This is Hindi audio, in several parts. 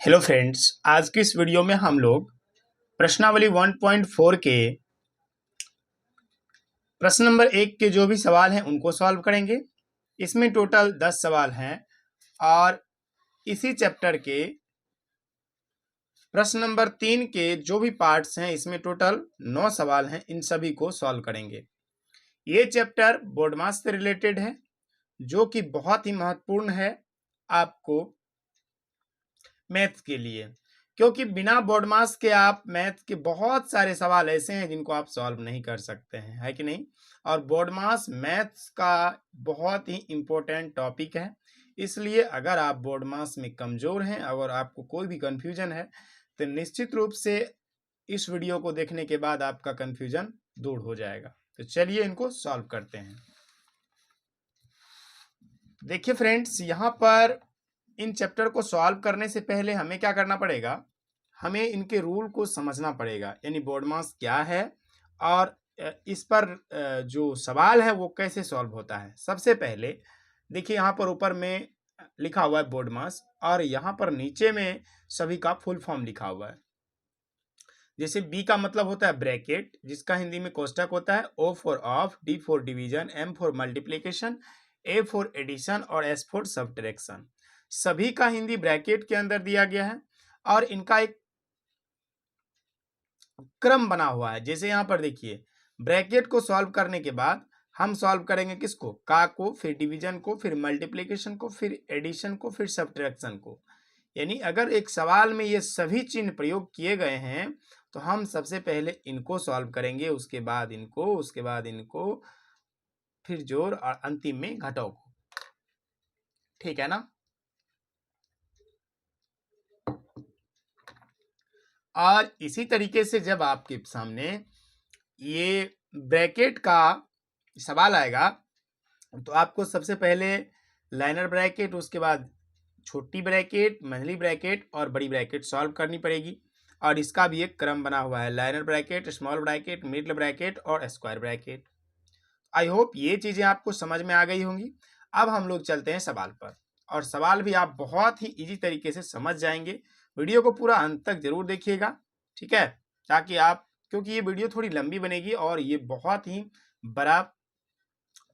हेलो फ्रेंड्स, आज की इस वीडियो में हम लोग प्रश्नावली 1.4 के प्रश्न नंबर 1 के जो भी सवाल हैं उनको सॉल्व करेंगे। इसमें टोटल 10 सवाल हैं और इसी चैप्टर के प्रश्न नंबर 3 के जो भी पार्ट्स हैं इसमें टोटल 9 सवाल हैं, इन सभी को सॉल्व करेंगे। ये चैप्टर बोर्ड मास से रिलेटेड है जो कि बहुत ही महत्वपूर्ण है आपको मैथ्स के लिए, क्योंकि बिना बोर्ड मास के आप मैथ के बहुत सारे सवाल ऐसे हैं जिनको आप सॉल्व नहीं कर सकते हैं, है कि नहीं। और बोर्ड मास मैथ्स का बहुत ही इम्पोर्टेंट टॉपिक है, इसलिए अगर आप बोर्ड मास में कमजोर हैं, अगर आपको कोई भी कंफ्यूजन है तो निश्चित रूप से इस वीडियो को देखने के बाद आपका कंफ्यूजन दूर हो जाएगा। तो चलिए इनको सॉल्व करते हैं। देखिए फ्रेंड्स, यहाँ पर इन चैप्टर को सॉल्व करने से पहले हमें क्या करना पड़ेगा, हमें इनके रूल को समझना पड़ेगा, यानी बोर्ड मास क्या है और इस पर जो सवाल है वो कैसे सॉल्व होता है। सबसे पहले देखिए, यहाँ पर ऊपर में लिखा हुआ है बोर्ड मास और यहाँ पर नीचे में सभी का फुल फॉर्म लिखा हुआ है। जैसे बी का मतलब होता है ब्रैकेट, जिसका हिंदी में कोष्टक होता है। O for of, D for division, M for multiplication, A for addition और एस फॉर सब्ट्रैक्शन। सभी का हिंदी ब्रैकेट के अंदर दिया गया है और इनका एक क्रम बना हुआ है। जैसे यहाँ पर देखिए, ब्रैकेट को सॉल्व करने के बाद हम सॉल्व करेंगे किसको, का को, फिर डिवीजन को, फिर मल्टीप्लीकेशन को, फिर एडिशन को, फिर सब्ट्रैक्शन को। यानी अगर एक सवाल में ये सभी चिन्ह प्रयोग किए गए हैं तो हम सबसे पहले इनको सॉल्व करेंगे, उसके बाद इनको, उसके बाद इनको, फिर जोड़ और अंतिम में घटाव को। ठीक है ना। और इसी तरीके से जब आपके सामने ये ब्रैकेट का सवाल आएगा तो आपको सबसे पहले लाइनर ब्रैकेट, उसके बाद छोटी ब्रैकेट, मंझली ब्रैकेट और बड़ी ब्रैकेट सॉल्व करनी पड़ेगी। और इसका भी एक क्रम बना हुआ है, liner bracket, small bracket, middle bracket और स्क्वायर ब्रैकेट। आई होप ये चीजें आपको समझ में आ गई होंगी। अब हम लोग चलते हैं सवाल पर, और सवाल भी आप बहुत ही इजी तरीके से समझ जाएंगे। वीडियो को पूरा अंत तक जरूर देखिएगा, ठीक है, ताकि आप, क्योंकि ये वीडियो थोड़ी लंबी बनेगी और ये बहुत ही बड़ा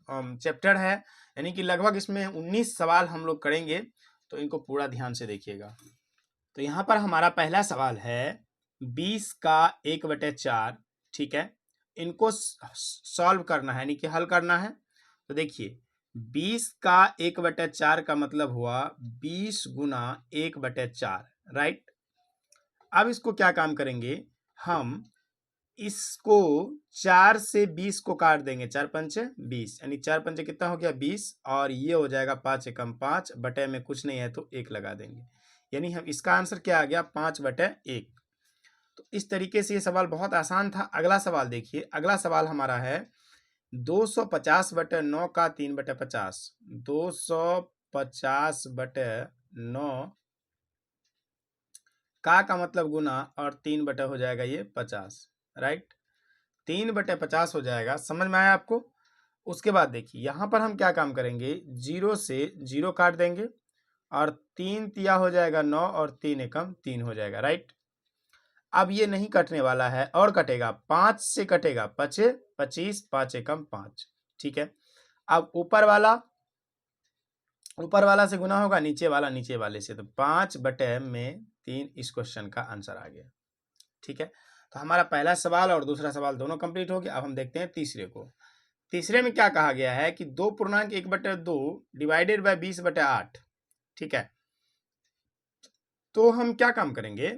चैप्टर है, यानी कि लगभग इसमें 19 सवाल हम लोग करेंगे, तो इनको पूरा ध्यान से देखिएगा। तो यहाँ पर हमारा पहला सवाल है 20 का 1/4, ठीक है, इनको सॉल्व करना है, यानी कि हल करना है। तो देखिए, 20 का 1/4 का मतलब हुआ 20 गुना 1/4, राइट। अब इसको क्या काम करेंगे, हम इसको 4 से 20 को काट देंगे, 4 पंचे 20, यानी 4 पंचे कितना हो गया 20, और ये हो जाएगा 5 एकम 5, बटे में कुछ नहीं है तो 1 लगा देंगे, यानी हम इसका आंसर क्या आ गया 5/1। तो इस तरीके से ये सवाल बहुत आसान था। अगला सवाल देखिए, अगला सवाल हमारा है 250/9 का 3/50। 250/9 का मतलब गुना और 3 हो जाएगा ये 50, राइट। 3/50 हो जाएगा, समझ में आया आपको। उसके बाद देखिए, यहाँ पर हम क्या काम करेंगे, 0 से 0 काट देंगे और 3 तिया हो जाएगा 9 और 3 एकम 3 हो जाएगा, राइट। अब ये नहीं कटने वाला है और कटेगा, 5 से कटेगा 5 25, 5 एकम 5, ठीक है। अब ऊपर वाला से गुना होगा, नीचे वाला नीचे वाले से, तो 5/3 इस क्वेश्चन का आंसर आ गया, ठीक है। तो हमारा पहला सवाल और दूसरा सवाल दोनों कंप्लीट हो गया। अब हम देखते हैं तीसरे को। तीसरे में क्या कहा गया है कि 2.1/2 डिवाइडेड बाय 20/8, ठीक है। तो हम क्या काम करेंगे,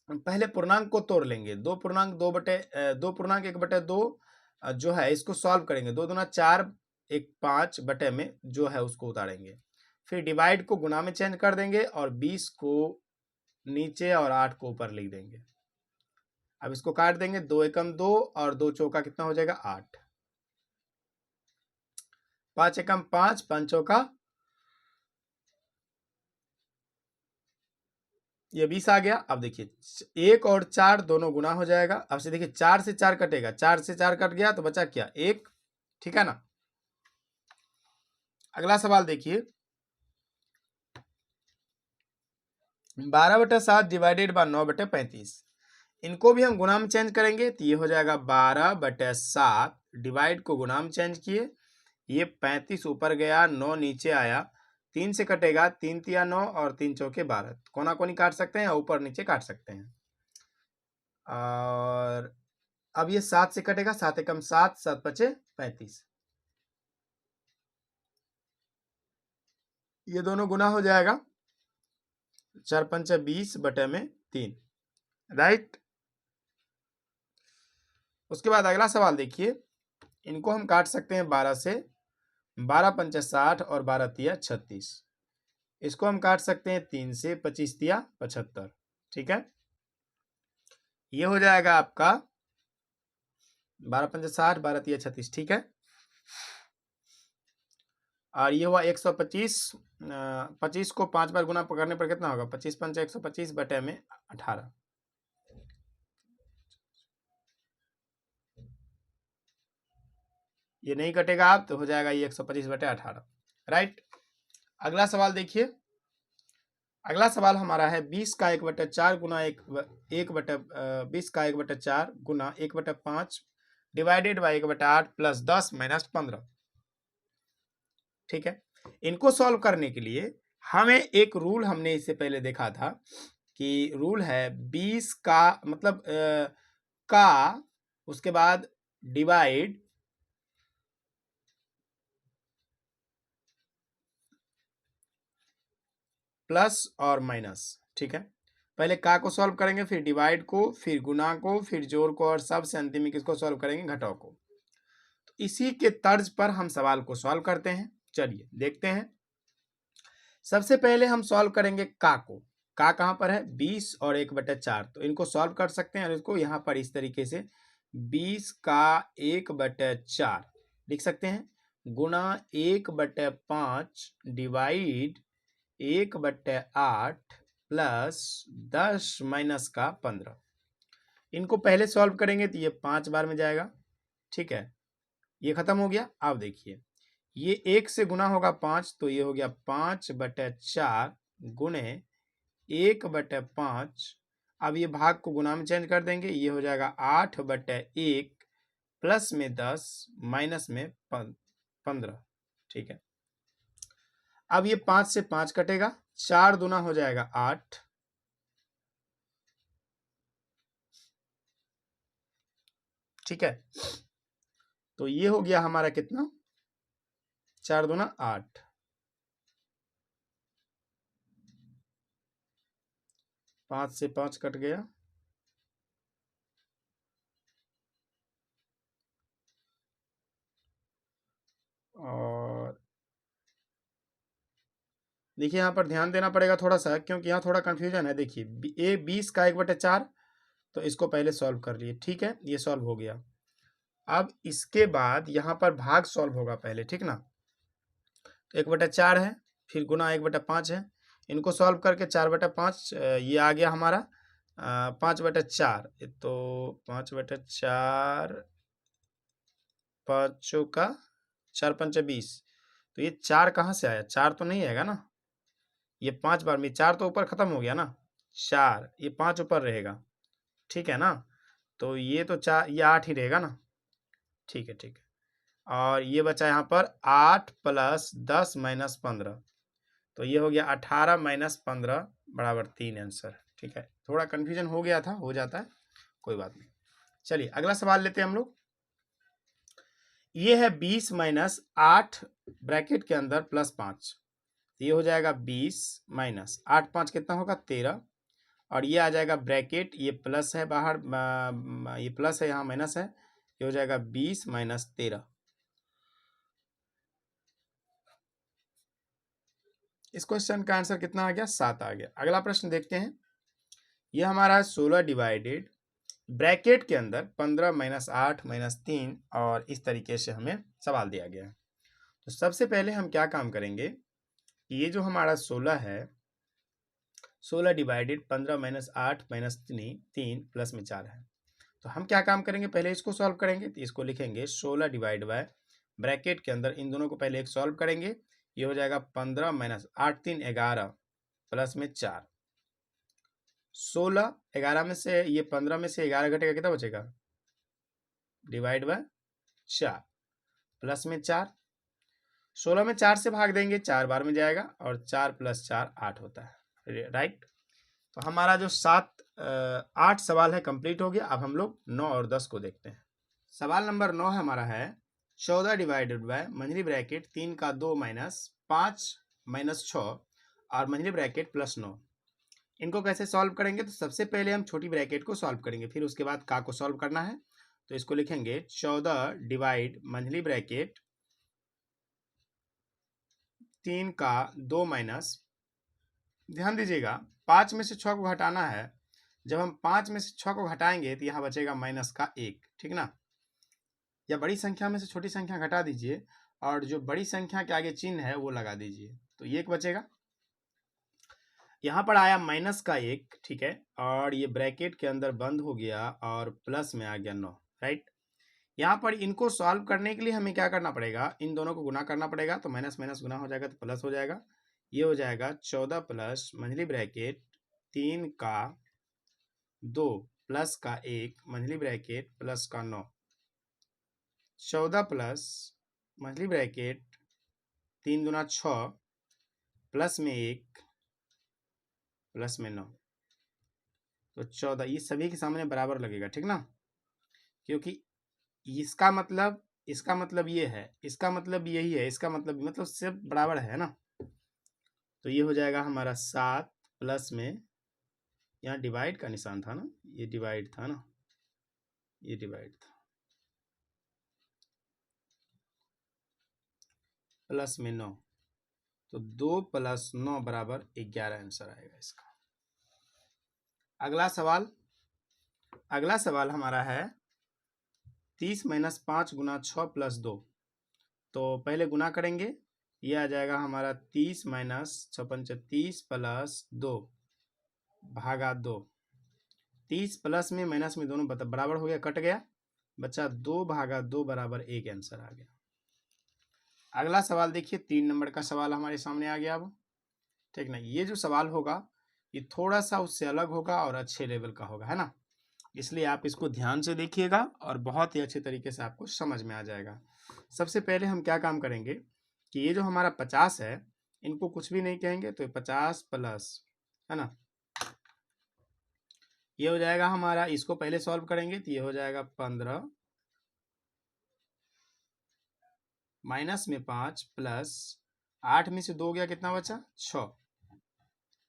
पहले पूर्णांक को तोड़ लेंगे। 2.1/2 जो है इसको सॉल्व करेंगे, 2 दूना 4, 1 5 बटे में जो है उसको उतारेंगे, फिर डिवाइड को गुना में चेंज कर देंगे और 20 को नीचे और 8 को ऊपर लिख देंगे। अब इसको काट देंगे, 2 एकम 2 और 2 चौका कितना हो जाएगा 8, 5 एकम 5, 5 चौका ये 20 आ गया। अब देखिए 1 और 4 दोनों गुना हो जाएगा। अब से देखिए 4 से 4 कटेगा, 4 से 4 कट गया तो बचा क्या 1, ठीक है ना। अगला सवाल देखिए, 12/7 डिवाइडेड बाय 9/35। इनको भी हम गुणा में चेंज करेंगे तो ये हो जाएगा 12/7, डिवाइड को गुणा में चेंज किए, ये 35 ऊपर गया, 9 नीचे आया, 3 से कटेगा, 3 तिया 9 और 3 चौके 12, कोना कोनी काट सकते हैं, ऊपर नीचे काट सकते हैं। और अब ये 7 से कटेगा, 7 एकम 7, 7 पचे 35, ये दोनों गुना हो जाएगा, 4 पंचे 20/3, राइट। उसके बाद अगला सवाल देखिए, इनको हम काट सकते हैं 12 से, 12 पंचे 60 और 12 तिया 36, इसको हम काट सकते हैं 3 से, 25 तिया 75, ठीक है। ये हो जाएगा आपका 12 पंचे 60, 12 तिया 36, ठीक है। और ये हुआ 125, 25 को 5 बार गुना करने पर कितना होगा, 25 पंचे 125 बटे में 18, ये नहीं कटेगा आप तो हो जाएगा ये 125/18, राइट। अगला सवाल देखिए, अगला सवाल हमारा है 20 का 1/4 गुना 20 का 1/4 गुना 1/5 डिवाइडेड बाई 1/8 प्लस 10 माइनस 15, ठीक है। इनको सॉल्व करने के लिए हमें एक रूल हमने इससे पहले देखा था कि रूल है 20 का मतलब का, उसके बाद डिवाइड प्लस और माइनस, ठीक है। पहले का को सॉल्व करेंगे, फिर डिवाइड को, फिर गुना को, फिर जोड़ को, और सबसे अंतिम में किसको सॉल्व करेंगे, घटाव को। तो इसी के तर्ज पर हम सवाल को सॉल्व करते हैं, चलिए देखते हैं। सबसे पहले हम सॉल्व करेंगे का को, का कहाँ पर है, 20 और 1/4, तो इनको सॉल्व कर सकते हैं और इसको यहाँ पर इस तरीके से 20 का 1/4 लिख सकते हैं, गुना 1/5 डिवाइड 1/8 प्लस 10 माइनस का 15। इनको पहले सॉल्व करेंगे तो ये 5 बार में जाएगा, ठीक है, ये खत्म हो गया। अब देखिए ये 1 से गुना होगा 5, तो ये हो गया 5/4 गुणे 1/5, अब ये भाग को गुना में चेंज कर देंगे, ये हो जाएगा 8/1 प्लस में 10 माइनस में 15, ठीक है। अब ये 5 से 5 कटेगा, 4 दूना हो जाएगा 8, ठीक है। तो ये हो गया हमारा कितना, 4 दूना 8, 5 से 5 कट गया, और देखिए यहाँ पर ध्यान देना पड़ेगा थोड़ा सा, क्योंकि यहाँ थोड़ा कंफ्यूजन है। देखिए ये 20 का 1/4, तो इसको पहले सॉल्व कर लिए, ठीक है, ये सॉल्व हो गया। अब इसके बाद यहाँ पर भाग सॉल्व होगा पहले, ठीक ना। तो 1/4 है, फिर गुना 1/5 है, इनको सॉल्व करके 4/5, ये आ गया हमारा 5/4, तो 5/4, 5 का 4 पंचे 20, तो ये 4 कहाँ से आया, 4 तो नहीं आएगा ना, ये 5 बार में 4 तो ऊपर खत्म हो गया ना, 4, ये 5 ऊपर रहेगा, ठीक है ना। तो ये तो 4, ये 8 ही रहेगा ना, ठीक है, ठीक है। और ये बचा यहाँ पर 8 प्लस 10 माइनस 15, तो ये हो गया 18 माइनस 15 बराबर 3 आंसर, ठीक है। थोड़ा कन्फ्यूजन हो गया था, हो जाता है, कोई बात नहीं। चलिए अगला सवाल लेते हैं हम लोग। ये है 20 माइनस 8 ब्रैकेट के अंदर प्लस 5, तो ये हो जाएगा 20 माइनस 8, 5 कितना होगा 13, और ये आ जाएगा ब्रैकेट, ये प्लस है बाहर, ये प्लस है यहाँ माइनस है, ये हो जाएगा 20 माइनस 13। इस क्वेश्चन का आंसर कितना आ गया, 7 आ गया। अगला प्रश्न देखते हैं, ये हमारा 16 डिवाइडेड ब्रैकेट के अंदर 15 माइनस 8 माइनस 3, और इस तरीके से हमें सवाल दिया गया है। तो सबसे पहले हम क्या काम करेंगे, ये जो हमारा 16 है, 16 डिवाइडेड 15 माइनस 8 माइनस 3 प्लस में 4 है, तो हम क्या काम करेंगे, पहले इसको सॉल्व करेंगे, तो इसको लिखेंगे 16 डिवाइड बाय ब्रैकेट के अंदर इन दोनों को पहले एक सॉल्व करेंगे, ये हो जाएगा 15 माइनस 8 3 11 प्लस में 4, 16, 11 में से ये 15 में से 11 घटेगा, कितना बचेगा? डिवाइड बाय 4 प्लस में 4, 16 में 4 से भाग देंगे, 4 बार में जाएगा और 4 + 4 8 होता है, राइट। तो हमारा जो 8 सवाल है कंप्लीट हो गया। अब हम लोग 9 और 10 को देखते हैं। सवाल नंबर 9 हमारा है 14 डिवाइडेड बाय मंझली ब्रैकेट 3 का 2 माइनस 5 माइनस 6 और मंझली ब्रैकेट प्लस 9। इनको कैसे सॉल्व करेंगे? तो सबसे पहले हम छोटी ब्रैकेट को सॉल्व करेंगे, फिर उसके बाद का को सॉल्व करना है। तो इसको लिखेंगे 14 डिवाइड मंझली ब्रैकेट 3 का 2 माइनस, ध्यान दीजिएगा 5 में से 6 को घटाना है। जब हम 5 में से 6 को घटाएंगे तो यहाँ बचेगा माइनस का 1, ठीक ना। या बड़ी संख्या में से छोटी संख्या घटा दीजिए और जो बड़ी संख्या के आगे चिन्ह है वो लगा दीजिए, तो ये 1 बचेगा। यहाँ पर आया माइनस का 1, ठीक है, और ये ब्रैकेट के अंदर बंद हो गया और प्लस में आ गया 9, राइट। यहाँ पर इनको सॉल्व करने के लिए हमें क्या करना पड़ेगा? इन दोनों को गुना करना पड़ेगा, तो माइनस माइनस गुना हो जाएगा तो प्लस हो जाएगा। ये हो जाएगा 14 प्लस मंझली ब्रैकेट 3 का 2 प्लस का 1 मंझली ब्रैकेट प्लस का 9, 14 प्लस मंझली ब्रैकेट 3 दूना 6 प्लस में 1 प्लस में 9, तो 14। ये सभी के सामने बराबर लगेगा, ठीक ना, क्योंकि इसका मतलब ये है, इसका मतलब यही है, इसका मतलब सब बराबर है ना। तो ये हो जाएगा हमारा 7 प्लस में, यहाँ डिवाइड का निशान था ना, ये डिवाइड था ना, ये डिवाइड था, प्लस में 9, तो 2 + 9 बराबर 11 आंसर आएगा इसका। अगला सवाल हमारा है 30 - 5 × 6 + 2। तो पहले गुना करेंगे, ये आ जाएगा हमारा 30 - 6 × 30 + 2 भागा 2। 30 प्लस में माइनस में दोनों बराबर हो गया, कट गया, बचा 2 भागा 2 बराबर 1 आंसर आ गया। अगला सवाल देखिए, 3 नंबर का सवाल हमारे सामने आ गया अब, ठीक ना। ये जो सवाल होगा ये थोड़ा सा उससे अलग होगा और अच्छे लेवल का होगा, है ना, इसलिए आप इसको ध्यान से देखिएगा और बहुत ही अच्छे तरीके से आपको समझ में आ जाएगा। सबसे पहले हम क्या काम करेंगे कि ये जो हमारा 50 है, इनको कुछ भी नहीं कहेंगे, तो 50 प्लस, है ना, ये हो जाएगा हमारा, इसको पहले सॉल्व करेंगे तो ये हो जाएगा 15 माइनस में 5 प्लस 8 में से 2 गया, कितना बचा? 6।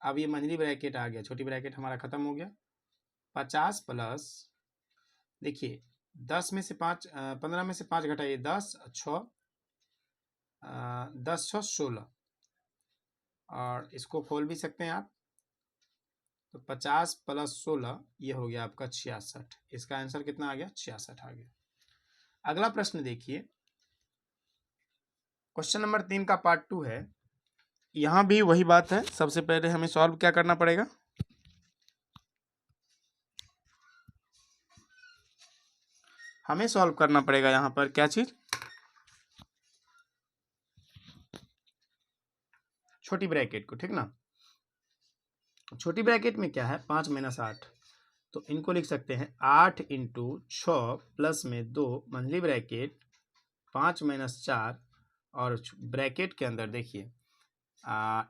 अब ये मंझली ब्रैकेट आ गया, छोटी ब्रैकेट हमारा खत्म हो गया। 50 प्लस, देखिए 10 में से 5, 15 में से 5 घटाइए 10, 6 10 6 16, और इसको खोल भी सकते हैं आप, तो 50 + 16 ये हो गया आपका 66। इसका आंसर कितना आ गया? 66 आ गया। अगला प्रश्न देखिए, क्वेश्चन नंबर 3 का पार्ट 2 है। यहाँ भी वही बात है, सबसे पहले हमें सॉल्व क्या करना पड़ेगा? हमें सॉल्व करना पड़ेगा यहाँ पर क्या चीज? छोटी ब्रैकेट को, ठीक ना। छोटी ब्रैकेट में क्या है? 5 - 8, तो इनको लिख सकते हैं 8 × 6 प्लस में 2 मंझली ब्रैकेट 5 - 4, और ब्रैकेट के अंदर देखिए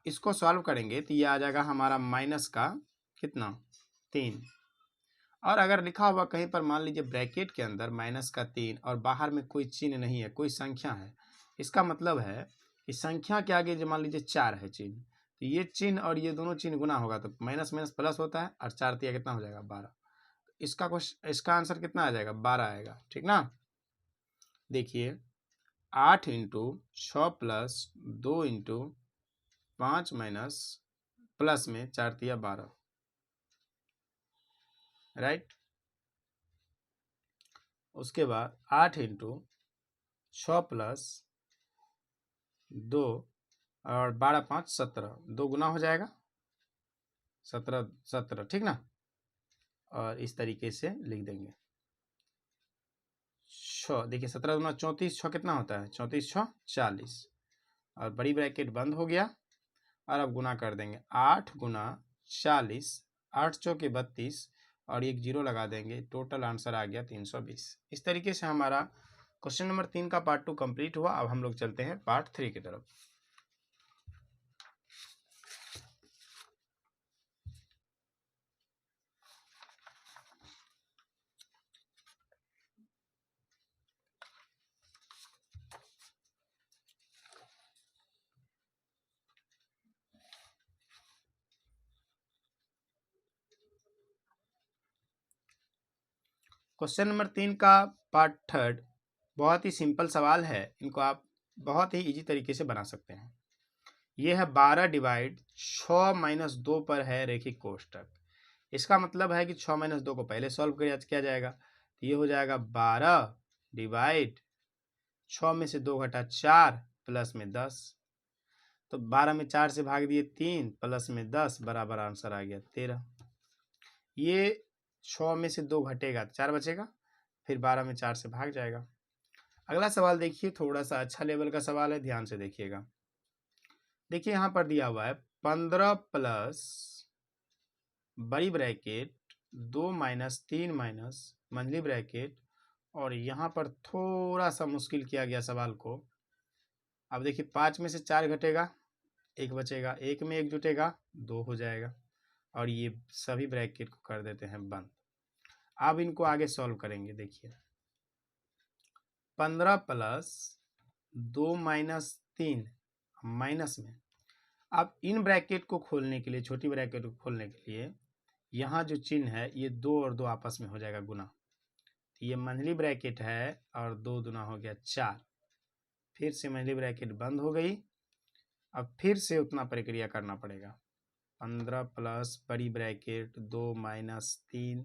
इसको सॉल्व करेंगे तो ये आ जाएगा हमारा माइनस का कितना? 3। और अगर लिखा हुआ कहीं पर मान लीजिए ब्रैकेट के अंदर माइनस का 3 और बाहर में कोई चिन्ह नहीं है, कोई संख्या है, इसका मतलब है कि संख्या के आगे जो मान लीजिए 4 है चिन्ह, तो ये चिन्ह और ये दोनों चिन्ह गुना होगा तो माइनस माइनस प्लस होता है, और 4 तिया कितना हो जाएगा? 12। इसका आंसर कितना आ जाएगा? 12 आएगा, ठीक ना। देखिए 8 × 6 प्लस 2 × 5 माइनस प्लस में 4 तिया 12, राइट। उसके बाद 8 × 6 प्लस 2 और 12 5 17, 2 गुना हो जाएगा 17 17, ठीक ना। और इस तरीके से लिख देंगे 6, देखिए 17 दूना 34, 6 कितना होता है? 34 6 40, और बड़ी ब्रैकेट बंद हो गया, और अब गुना कर देंगे 8 × 40 8 चौके 32 और एक जीरो लगा देंगे, टोटल आंसर आ गया 320। इस तरीके से हमारा क्वेश्चन नंबर 3 का पार्ट 2 कंप्लीट हुआ। अब हम लोग चलते हैं पार्ट 3 की तरफ। क्वेश्चन नंबर 3 का पार्ट 3 बहुत ही सिंपल सवाल है। इनको आप बहुत ही इजी तरीके से बना सकते हैं। ये है 12 डिवाइड 6 माइनस 2 पर है रैखिक कोष्टक। इसका मतलब है कि 6 माइनस 2 को पहले सॉल्व किया जाएगा। तो ये हो जाएगा 12 डिवाइड 6 में से 2 घटा 4 प्लस में 10। तो 12 में 4 से भाग दिए 3 प्लस में 10 बराबर आंसर आ गया 13। ये 6 में से 2 घटेगा तो 4 बचेगा, फिर 12 में 4 से भाग जाएगा। अगला सवाल देखिए, थोड़ा सा अच्छा लेवल का सवाल है, ध्यान से देखिएगा। देखिए यहाँ पर दिया हुआ है 15 प्लस बड़ी ब्रैकेट 2 माइनस 3 माइनस मंझली ब्रैकेट, और यहाँ पर थोड़ा सा मुश्किल किया गया सवाल को। अब देखिए 5 में से 4 घटेगा, 1 बचेगा, 1 में 1 जुटेगा 2 हो जाएगा, और ये सभी ब्रैकेट को कर देते हैं बंद। अब इनको आगे सॉल्व करेंगे। देखिए 15 प्लस 2 माइनस 3 माइनस में, अब इन ब्रैकेट को खोलने के लिए, छोटी ब्रैकेट को खोलने के लिए यहाँ जो चिन्ह है ये 2 और 2 आपस में हो जाएगा गुना। ये मंझली ब्रैकेट है और 2 दुना हो गया 4, फिर से मंझली ब्रैकेट बंद हो गई। अब फिर से उतना प्रक्रिया करना पड़ेगा। 15 प्लस बड़ी ब्रैकेट 2 माइनस 3,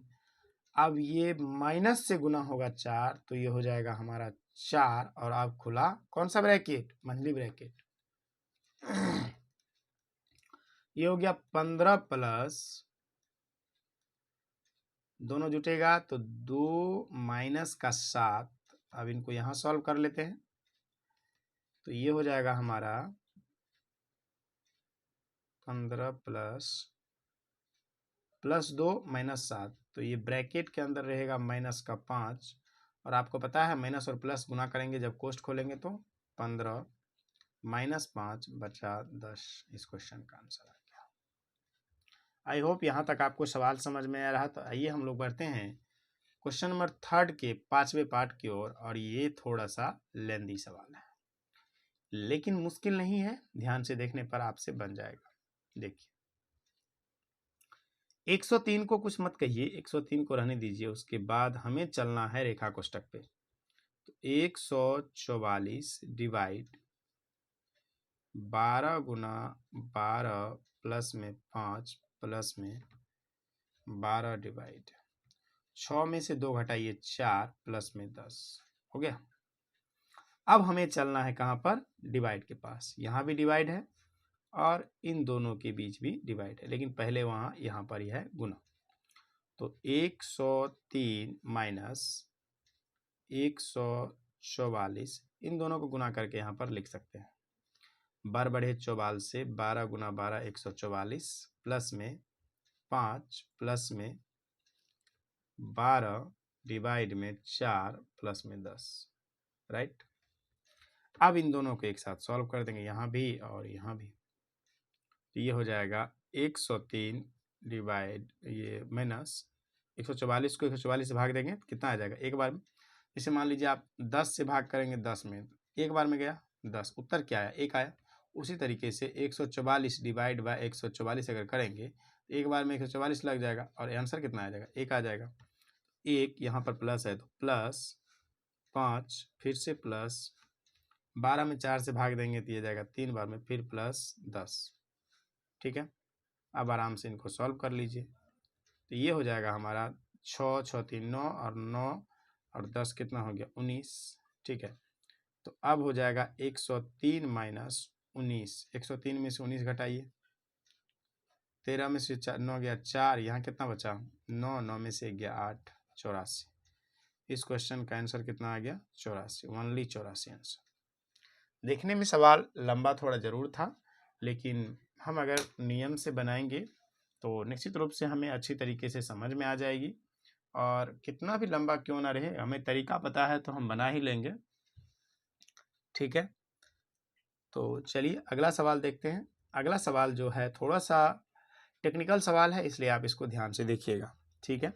अब ये माइनस से गुना होगा 4, तो ये हो जाएगा हमारा 4, और अब खुला कौन सा ब्रैकेट, मंझली ब्रैकेट। ये हो गया 15 प्लस, दोनों जुटेगा तो 2 माइनस का 7। अब इनको यहाँ सॉल्व कर लेते हैं। तो ये हो जाएगा हमारा 15 प्लस 2 माइनस 7, तो ये ब्रैकेट के अंदर रहेगा माइनस का 5, और आपको पता है माइनस और प्लस गुना करेंगे जब कोष्ट खोलेंगे तो 15 माइनस 5 बचा 10। इस क्वेश्चन का आंसर आ गया। आई होप यहाँ तक आपको सवाल समझ में आ रहा। तो आइए हम लोग बढ़ते हैं क्वेश्चन नंबर 3 के 5वें पार्ट की ओर, और ये थोड़ा सा लेंदी सवाल है लेकिन मुश्किल नहीं है, ध्यान से देखने पर आपसे बन जाएगा। देखिए 103 को कुछ मत कहिए, 103 को रहने दीजिए, उसके बाद हमें चलना है रेखा कोष्टक पे। तो 144 डिवाइड 12 गुना 12 प्लस में 5 प्लस में 12 डिवाइड 6 में से 2 घटाइए 4 प्लस में 10 हो गया। अब हमें चलना है कहाँ पर, डिवाइड के पास। यहाँ भी डिवाइड है और इन दोनों के बीच भी डिवाइड है, लेकिन पहले वहाँ यहाँ पर ही है गुना। तो 103 माइनस 144, इन दोनों को गुना करके यहाँ पर लिख सकते हैं। बार बढ़े 44 से, 12 गुना 12 144, प्लस में 5 प्लस में 12 डिवाइड में 4 प्लस में 10, राइट। अब इन दोनों को एक साथ सॉल्व कर देंगे, यहाँ भी और यहाँ भी। तो ये हो जाएगा 103 डिवाइड ये माइनस 144 को 144 से भाग देंगे तो कितना आ जाएगा एक बार में। जैसे मान लीजिए आप 10 से भाग करेंगे 10 में, एक बार में गया 10, उत्तर क्या आया, एक आया। उसी तरीके से 144 डिवाइड बाय 144 अगर करेंगे एक बार में 144 लग जाएगा और आंसर कितना आ जाएगा, एक आ जाएगा। एक यहाँ पर प्लस है तो प्लस 5, फिर से प्लस 12 में 4 से भाग देंगे तो ये जाएगा 3 बार में, फिर प्लस 10। ठीक है, अब आराम से इनको सॉल्व कर लीजिए। तो ये हो जाएगा हमारा 6 6 3 9 और 9 और 10 कितना हो गया 19। ठीक है, तो अब हो जाएगा 103 माइनस 19, 103 में से 19 घटाइए, 13 में से 9 गया 4, यहाँ कितना बचा 9, 9 में से गया 8, 84। इस क्वेश्चन का आंसर कितना आ गया 84, ओनली 84 आंसर। देखने में सवाल लंबा थोड़ा जरूर था, लेकिन हम अगर नियम से बनाएंगे तो निश्चित रूप से हमें अच्छी तरीके से समझ में आ जाएगी, और कितना भी लंबा क्यों ना रहे, हमें तरीका पता है तो हम बना ही लेंगे। ठीक है, तो चलिए अगला सवाल देखते हैं। अगला सवाल जो है थोड़ा सा टेक्निकल सवाल है, इसलिए आप इसको ध्यान से देखिएगा। ठीक है,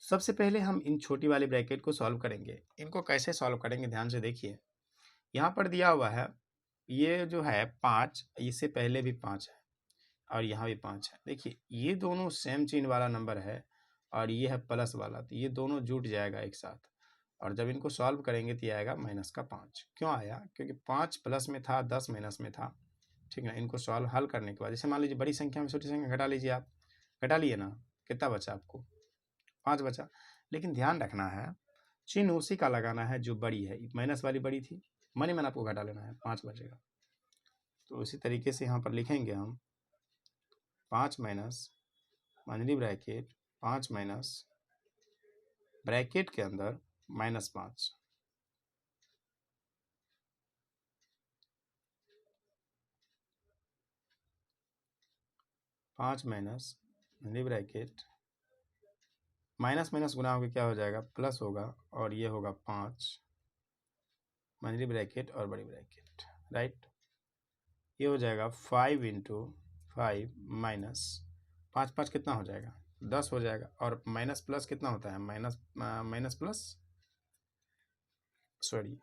सबसे पहले हम इन छोटी वाली ब्रैकेट को सॉल्व करेंगे। इनको कैसे सॉल्व करेंगे ध्यान से देखिए। यहाँ पर दिया हुआ है ये जो है 5, इससे पहले भी 5 है और यहाँ भी 5 है। देखिए ये दोनों सेम चिन्ह वाला नंबर है और ये है प्लस वाला, तो ये दोनों जुट जाएगा एक साथ, और जब इनको सॉल्व करेंगे तो ये आएगा -5। क्यों आया? क्योंकि 5 प्लस में था, 10 माइनस में था। ठीक है, इनको सॉल्व हल करने के बाद जैसे मान लीजिए बड़ी संख्या में छोटी संख्या घटा लीजिए, आप घटा लिए ना, कितना बचा आपको? 5 बचा। लेकिन ध्यान रखना है चिन्ह उसी का लगाना है जो बड़ी है, माइनस वाली बड़ी थी, मन ही मन आपको घटा लेना है, 5 बचेगा। तो इसी तरीके से यहाँ पर लिखेंगे हम 5 माइनस माइनरी ब्रैकेट 5 माइनस ब्रैकेट के अंदर -5। पाँच माइनस माइनरी ब्रैकेट माइनस माइनस गुना होकर क्या हो जाएगा? प्लस होगा, और ये होगा 5 माइनरी ब्रैकेट और बड़ी ब्रैकेट, राइट। ये हो जाएगा 5 इंटू 5 माइनस 5 5 कितना हो जाएगा? 10 हो जाएगा। और माइनस प्लस कितना होता है? माइनस प्लस सॉरी,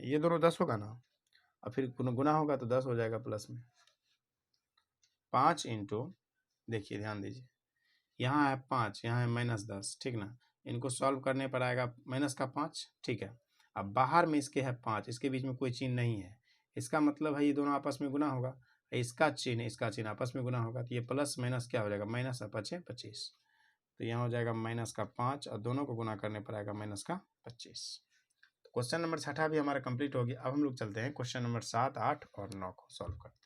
ये दोनों 10 होगा ना, और फिर गुना होगा तो 10 हो जाएगा प्लस में। 5 इंटू, देखिए ध्यान दीजिए, यहाँ है 5, यहाँ है -10, ठीक ना। इनको सॉल्व करने पर आएगा माइनस का 5, ठीक है। अब बाहर में इसके है 5, इसके बीच में कोई चिन्ह नहीं है, इसका मतलब है ये दोनों आपस में गुना होगा, इसका चिन्ह आपस में गुना होगा, तो ये प्लस माइनस क्या हो जाएगा? माइनस 25। तो यहाँ हो जाएगा -5 और दोनों को गुना करने पर आएगा -25। तो क्वेश्चन नंबर 6 भी हमारा कंप्लीट हो गया। अब हम लोग चलते हैं क्वेश्चन नंबर 7, 8 और 9 को सॉल्व करते हैं।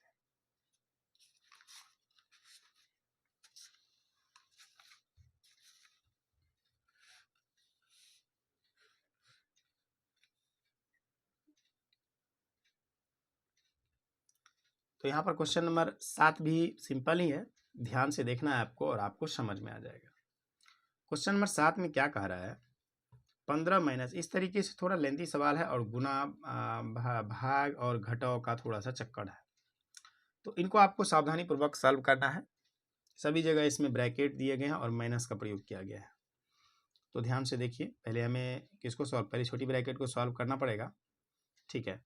तो यहाँ पर क्वेश्चन नंबर 7 भी सिंपल ही है, ध्यान से देखना है आपको और आपको समझ में आ जाएगा। क्वेश्चन नंबर 7 में क्या कह रहा है? 15 माइनस, इस तरीके से थोड़ा लेंथी सवाल है और गुना भाग और घटाव का थोड़ा सा चक्कर है, तो इनको आपको सावधानी पूर्वक सॉल्व करना है। सभी जगह इसमें ब्रैकेट दिए गए हैं और माइनस का प्रयोग किया गया है। तो ध्यान से देखिए, पहले हमें किसको सॉल्व, पहले छोटी ब्रैकेट को सॉल्व करना पड़ेगा। ठीक है,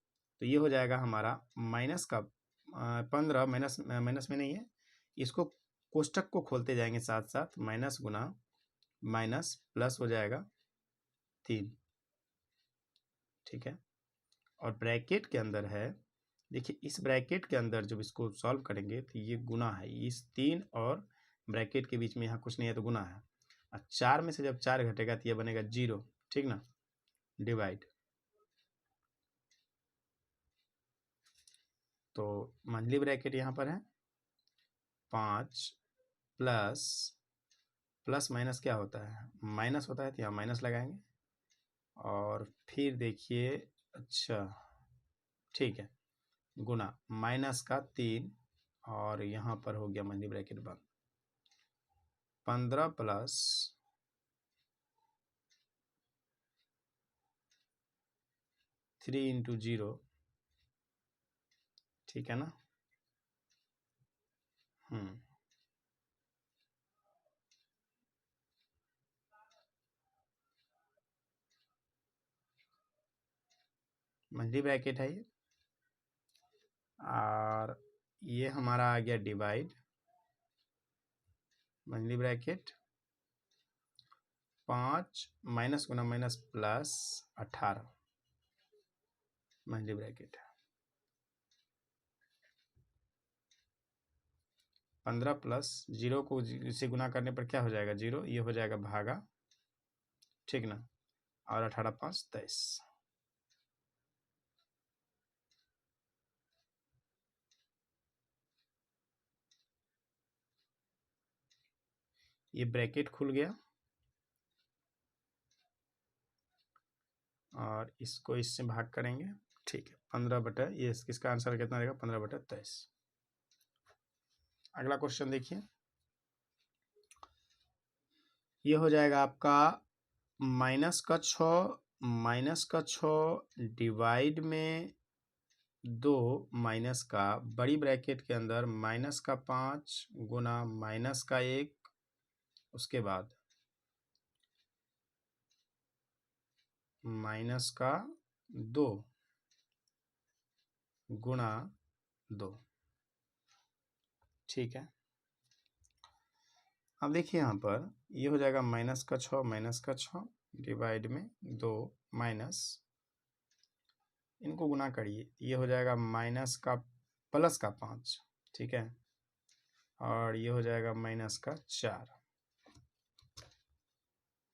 तो ये हो जाएगा हमारा माइनस का 15 माइनस माइनस में नहीं है, इसको कोष्टक को खोलते जाएंगे साथ साथ, माइनस गुना माइनस प्लस हो जाएगा 3। ठीक है, और ब्रैकेट के अंदर है, देखिए इस ब्रैकेट के अंदर जब इसको सॉल्व करेंगे तो ये गुना है, इस 3 और ब्रैकेट के बीच में यहाँ कुछ नहीं है तो गुना है, और 4 में से जब 4 घटेगा तो ये बनेगा 0, ठीक ना, डिवाइड। तो मंथली ब्रैकेट यहाँ पर है 5 प्लस प्लस माइनस क्या होता है? माइनस होता है, तो यहाँ माइनस लगाएंगे, और फिर देखिए, अच्छा ठीक है, गुना माइनस का 3, और यहाँ पर हो गया मंथली ब्रैकेट बंद। 15 प्लस 3 इंटू 0, ठीक है ना। मंथली ब्रैकेट है ये, और ये हमारा आ गया डिवाइड मंथली ब्रैकेट 5 माइनस गुना माइनस प्लस 18 मंथली ब्रैकेट 15 प्लस 0 को से गुना करने पर क्या हो जाएगा? 0, ये हो जाएगा भागा, ठीक ना, और 18 5 23। ये ब्रैकेट खुल गया और इसको इससे भाग करेंगे, ठीक है, 15 बटा, ये इसका आंसर कितना रहेगा? 15 बटा 23। अगला क्वेश्चन देखिए, ये हो जाएगा आपका माइनस का 6 डिवाइड में 2 माइनस का बड़ी ब्रैकेट के अंदर माइनस का 5 गुना माइनस का 1, उसके बाद माइनस का 2 गुना 2। ठीक है, अब देखिए यहाँ पर ये हो जाएगा माइनस का 6 डिवाइड में 2 माइनस, इनको गुना करिए, ये हो जाएगा माइनस का प्लस का 5। ठीक है, और ये हो जाएगा माइनस का 4।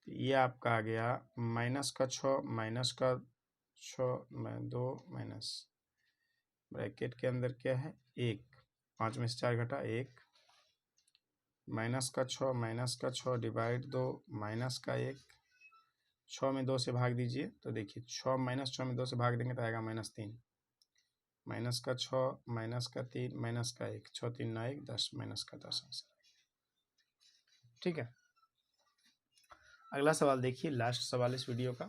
ये आपका आ गया माइनस का 6 में 2 माइनस ब्रैकेट के अंदर क्या है 1, 5 में से 4 घटा 1, माइनस का 6 डिवाइड 2 माइनस का 1, 6 में 2 से भाग दीजिए तो देखिए 6 में 2 से भाग देंगे तो आएगा -3, माइनस का 6 माइनस का 3 माइनस का 1, 6 3 9 1 10, माइनस का 10 आंसर। ठीक है, अगला सवाल देखिए, लास्ट सवाल इस वीडियो का।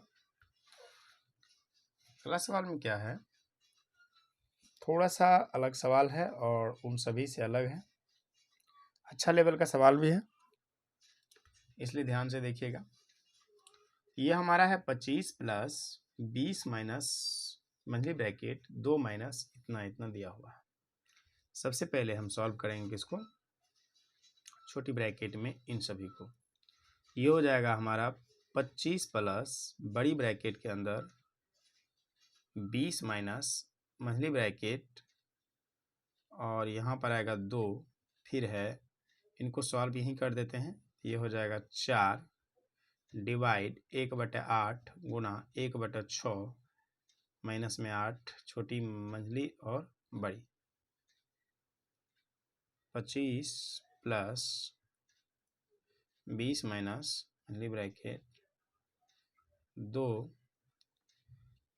अगला सवाल में क्या है, थोड़ा सा अलग सवाल है और उन सभी से अलग है, अच्छा लेवल का सवाल भी है, इसलिए ध्यान से देखिएगा। ये हमारा है 25 plus 20 minus monthly bracket 2 minus इतना इतना दिया हुआ है। सबसे पहले हम सॉल्व करेंगे इसको छोटी ब्रैकेट में इन सभी को। ये हो जाएगा हमारा 25 प्लस बड़ी ब्रैकेट के अंदर 20 माइनस मंथली ब्रैकेट और यहाँ पर आएगा 2, फिर है इनको सॉल्व यहीं कर देते हैं। ये हो जाएगा 4 डिवाइड 1/8 गुना 1/6 माइनस में 8 छोटी मंझली और बड़ी। 25 प्लस 20 माइनस मंझली ब्रैकेट 2,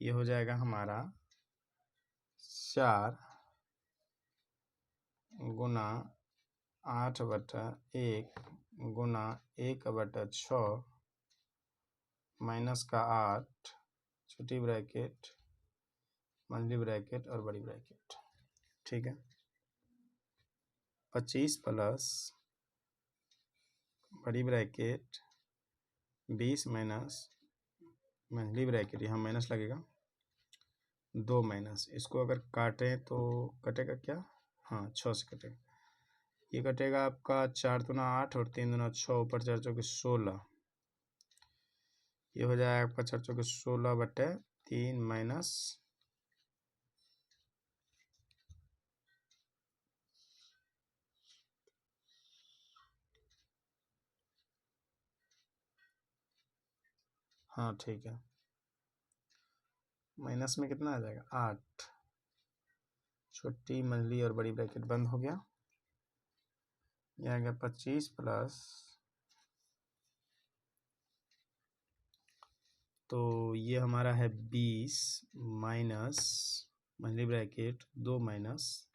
ये हो जाएगा हमारा 4 गुना 8/1 गुना 1/6 माइनस का 8 छोटी ब्रैकेट मंझली ब्रैकेट और बड़ी ब्रैकेट। ठीक है, 25 प्लस बड़ी ब्रैकेट 20 माइनस मंझली ब्रैकेट, यहाँ माइनस लगेगा 2 माइनस, इसको अगर काटें तो कटेगा क्या, हाँ 6 से कटेगा। ये कटेगा आपका 4 दूना 8 और 3 दूना 6, ऊपर 4 चौके 16, ये हो जाएगा आपका 4 चौके 16/3 माइनस हाँ ठीक है, माइनस में कितना आ जाएगा 8, छोटी मंझली और बड़ी ब्रैकेट बंद हो गया। यह आ गया 25 प्लस, तो ये हमारा है 20 माइनस मंझली ब्रैकेट 2 माइनस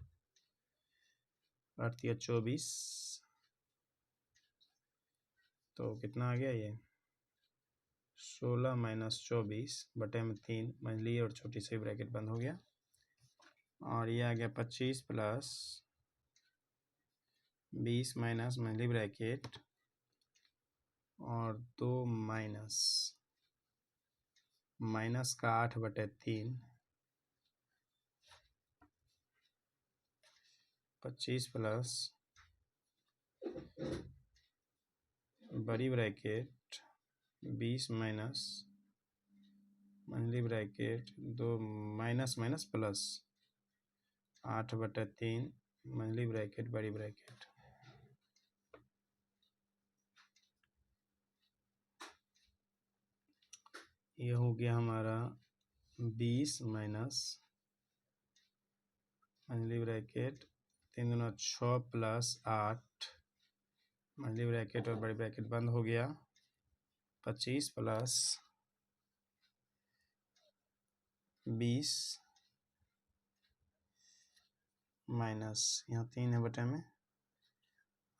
8 या 24, तो कितना आ गया ये 16 माइनस 24/3 मंझली और छोटी सी ब्रैकेट बंद हो गया। और ये आ गया 25 प्लस 20 माइनस मंझली ब्रैकेट और 2 माइनस का 8/3, 25 प्लस बड़ी ब्रैकेट 20 माइनस मंझली ब्रैकेट 2 माइनस माइनस प्लस 8/3 मंझली ब्रैकेट बड़ी ब्रैकेट। ये हो गया हमारा 20 माइनस मंझली ब्रैकेट 3 दूना 6 प्लस 8 मंझली ब्रैकेट और बड़ी ब्रैकेट बंद हो गया। 25 प्लस 20 माइनस यहाँ 3 है बटे में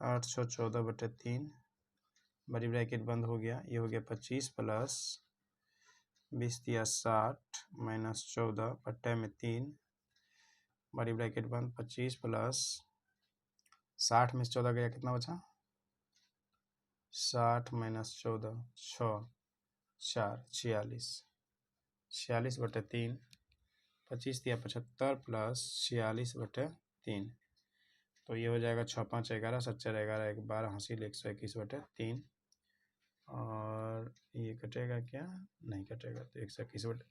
8 6 14/3 बड़ी ब्रैकेट बंद हो गया, ये हो गया 25 प्लस 20 दिया 60 माइनस 14 बट्टे में 3, बड़ी ब्रैकेट बंद 25 प्लस 60 में से 14 गया, कितना बचा? 60 माइनस 14 6 4 46, 46 बटे 3, 25 दिया 75 प्लस 46 बटे 3, तो ये हो जाएगा 6 5 11 7 4 11 1 12 हासिल 121 बटे 3, और ये कटेगा क्या? नहीं कटेगा, तो 121 बटे